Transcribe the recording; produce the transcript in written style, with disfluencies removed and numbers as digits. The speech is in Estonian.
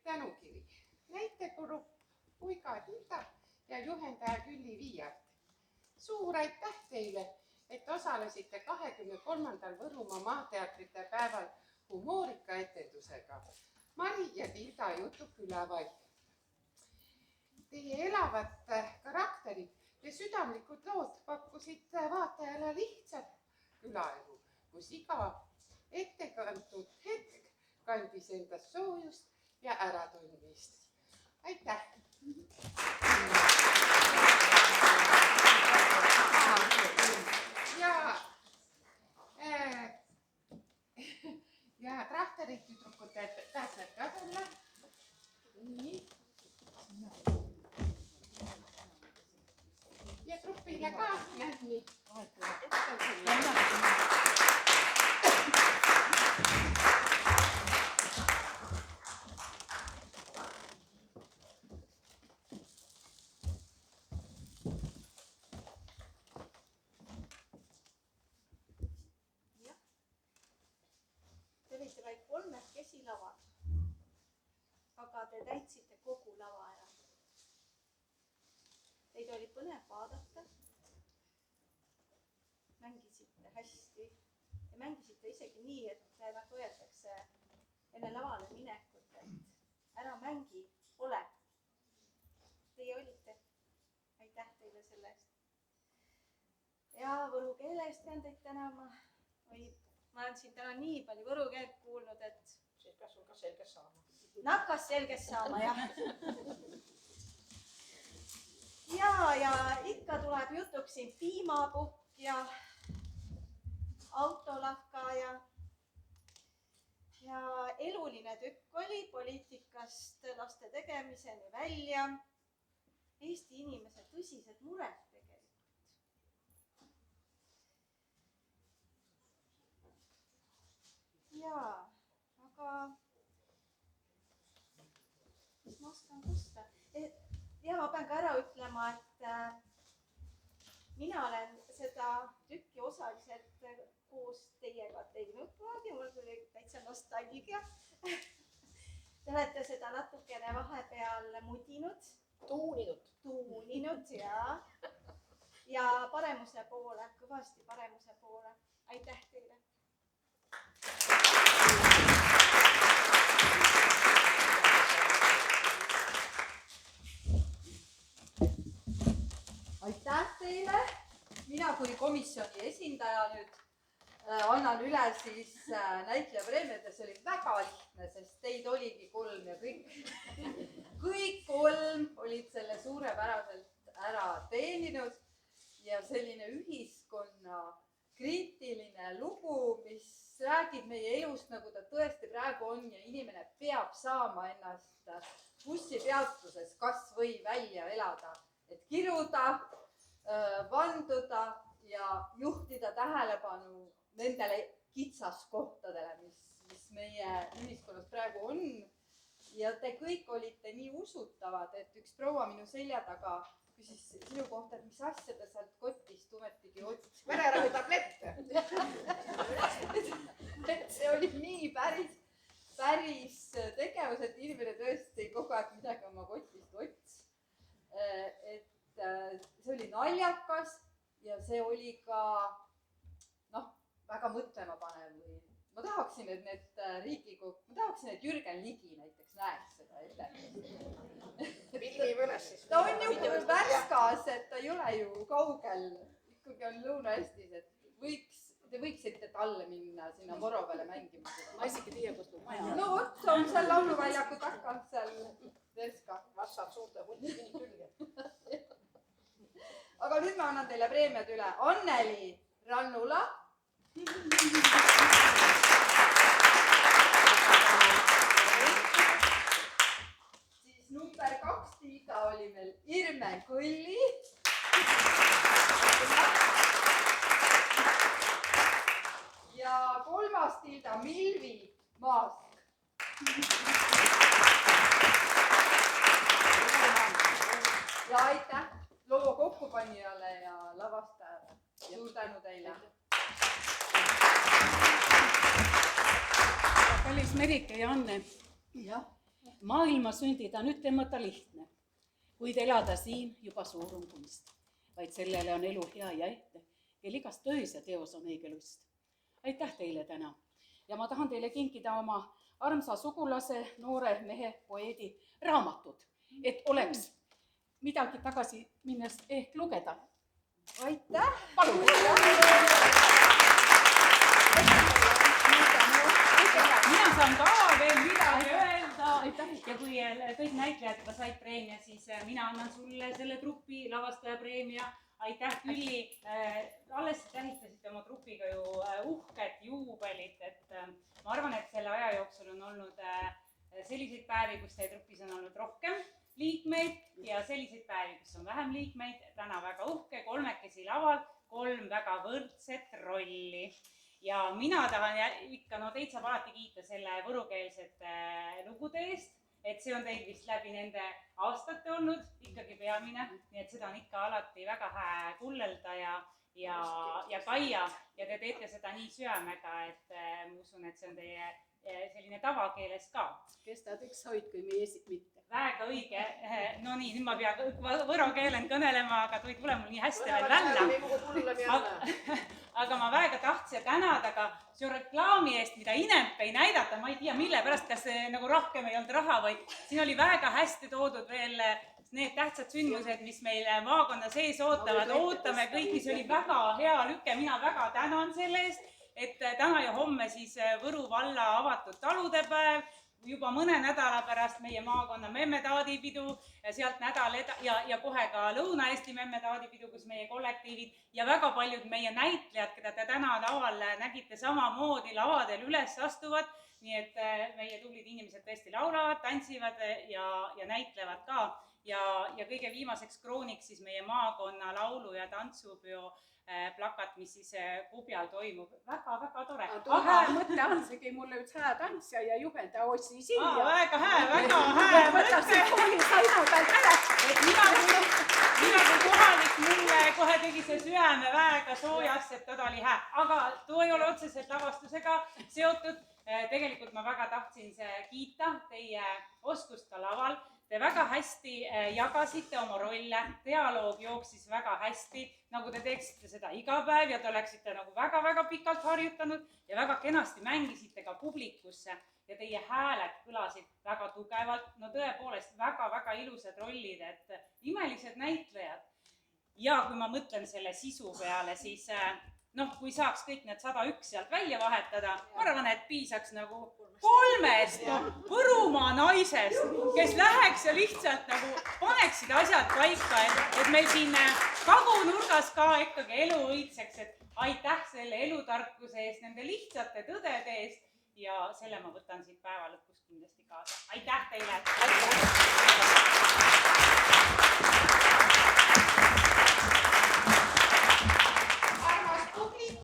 tänukiri. Näitegrupp Uiga Tilda ja juhendaja Külli Viiart. Suur aitäh teile, et osalesite 23. Võrumaa Maateatrite päeval humoorika etendusega. Mari ja Tilda jutuk üleval. Teie elavad karakterid ja südamlikud lood pakkusid vaatajale lihtsat külaelu, kus iga ettekantud hetk kandis endast soojust ja äratundmist. Aitäh! Ja traktorid tüdrukud pääsed ka tulla. Nii. Ja grupile ka nähni. Te olite vaid kolmekesi laval, aga te täitsite kogu lava ära. Teid oli põnev vaadata, mängisite hästi ja mängisite isegi nii, et nagu öeldakse enne lavale minekut, et ära mängi, ole. Teie olite. Aitäh teile selle eest. Ja võru keelest pean teid tänama. Ma olen siin täna nii palju võru keelt kuulnud, et siis peab sul ka selgeks saama. Nakkas selgeks saama, jah. Ja ikka tuleb jutuks siin piimapukk ja autolahka ja eluline tükk oli poliitikast laste tegemiseni välja. Eesti inimese tõsised mured tegelikult. Jaa, aga mis ma oskan kosta? Ja ma pean ka ära ütlema, et mina olen seda tükki osaliselt koos teiega teinud praegu. Mul tuli täitsa nostalgia. Te olete seda natukene vahepeal mudinud. Tuuninud, ja paremuse poole, kõvasti paremuse poole. Aitäh teile! Aitäh teile! Mina kui komisjoni esindaja nüüd annan üle siis näitlejapreemiad ja see oli väga lihtne, sest teid oligi 3 ja kõik 3 olid selle suurepäraselt ära teeninud ja selline ühiskonna kriitiline lugu, mis räägib meie elust, nagu ta tõesti praegu on ja inimene peab saama ennast bussipeatuses kas või välja elada, et kiruda, vanduda ja juhtida tähelepanu nendele kitsaskohtadele, mis meie ühiskonnas praegu on. Ja te kõik olite nii usutavad, et üks proua minu selja taga küsis sinu kohta, et mis asja ta sealt kotist ometigi otsis. Vererahu tablette. Et see oli nii päris tegevus, et inimene tõesti kogu aeg midagi oma kotist ots. Et see oli naljakas ja see oli ka väga mõtlema panev. Ma tahaksin, et Jürgen Ligi näiteks näeks seda etendust. Filmivõnes siis. Ta on ju Värskas, et ta ei ole ju kaugel, ikkagi on Lõuna-Eestis, et te võiksite talle minna sinna Moro peale mängima. Ma isegi tiia, kus tu maja. No vot, on seal lauluväljaku takalt seal Verska. Vassad suurte hundi kini külge. Aga nüüd ma annan teile preemiad üle. Anneli Rannula. Siis number 2 tiida oli meil Irme Kõlli. Ja 3. tiida Milvi Maask. Ja aitäh loo kokkupanijale ja lavastajale. Suur tänu teile. Kallis Merike ja Anne, Maailma sündida on ütlemata lihtne, kuid elada siin juba suur on kunst. Vaid sellele on elu hea ja ette, kel igas töös ja teos on õige lust. Aitäh teile täna ja ma tahan teile kinkida oma armsa sugulase, noore mehe, poeedi raamatud, et oleks midagi tagasi minnes ehk lugeda. aitäh! Palun! Mina saan ka veel midagi öelda ja kui kõik näitlejad juba said preemia, siis mina annan sulle selle trupi lavastaja preemia. Aitäh, Külli! Alles tähistasite oma trupiga ju uhket juubelit, et ma arvan, et selle aja jooksul on olnud selliseid päevi, kus teie trupis on olnud rohkem liikmeid ja selliseid päevi, kus on vähem liikmeid. Täna väga uhke, 3 laval, 3 väga võrdset rolli. Ja mina tahan ikka, teid saab alati kiita selle võrukeelsete lugude eest, et see on teil vist läbi nende aastate olnud ikkagi peamine, nii et seda on ikka alati väga hää kullelda ja kaia ja te teete seda nii süämega, et ma usun, et see on teie selline tavakeeles ka. Kes ta teks hoid, kui me eesid mitte? Väga õige. No nii, nüüd ma pean võro keelen kõnelema, aga tuli tule mul nii hästi veel välja. Aga ma väga tahtsin tänada ka su reklaami eest, mida inemp ei näidata. Ma ei tea, mille pärast, kas nagu rohkem ei olnud raha või siin oli väga hästi toodud veel need tähtsad sündmused, mis meil maakonna sees ootavad. Ootame kõiki, see oli väga hea lüke. Mina väga tänan selle eest, et täna ja homme siis Võru valla avatud taludepäev. Juba mõne nädala pärast meie maakonna memmetaadipidu ja sealt nädal ja kohe ka Lõuna-Eesti memmetaadipidu, kus meie kollektiivid ja väga paljud meie näitlejad, keda te täna laval nägite samamoodi lavadel üles astuvad. Nii et meie tublid inimesed tõesti laulavad, tantsivad ja näitlevad ka. Ja kõige viimaseks krooniks siis meie maakonna laulu- ja tantsupeo plakat, mis siis Kubjal toimub. Väga tore. Hää mõtte ansegi mulle üks hää tantsja ja juhenda Ossi Silja. Väga hää mõtte. Mina kui kohalik mulle kohe tegi see süäme väega soojas, et teda oli hää. Aga too ei ole otseselt lavastusega seotud. Tegelikult ma väga tahtsin kiita teie oskust ka laval. Te väga hästi jagasite oma rolle, dialoog jooksis väga hästi, nagu te teeksite seda iga päev ja te oleksite nagu väga pikalt harjutanud ja väga kenasti mängisite ka publikusse ja teie hääled kõlasid väga tugevalt. No tõepoolest väga ilusad rollid, et imelised näitlejad. Ja kui ma mõtlen selle sisu peale, siis kui saaks kõik need 101 sealt välja vahetada, ma arvan, et piisaks nagu 3 Võrumaa naisest, kes läheks ja lihtsalt nagu paneksid asjad paika, et meil siin kagunurgas ka ikkagi elu õitseks, et aitäh selle elutarkuse eest, nende lihtsate tõdede eest ja selle ma võtan siit päeva lõpust kindlasti kaasa. Aitäh teile!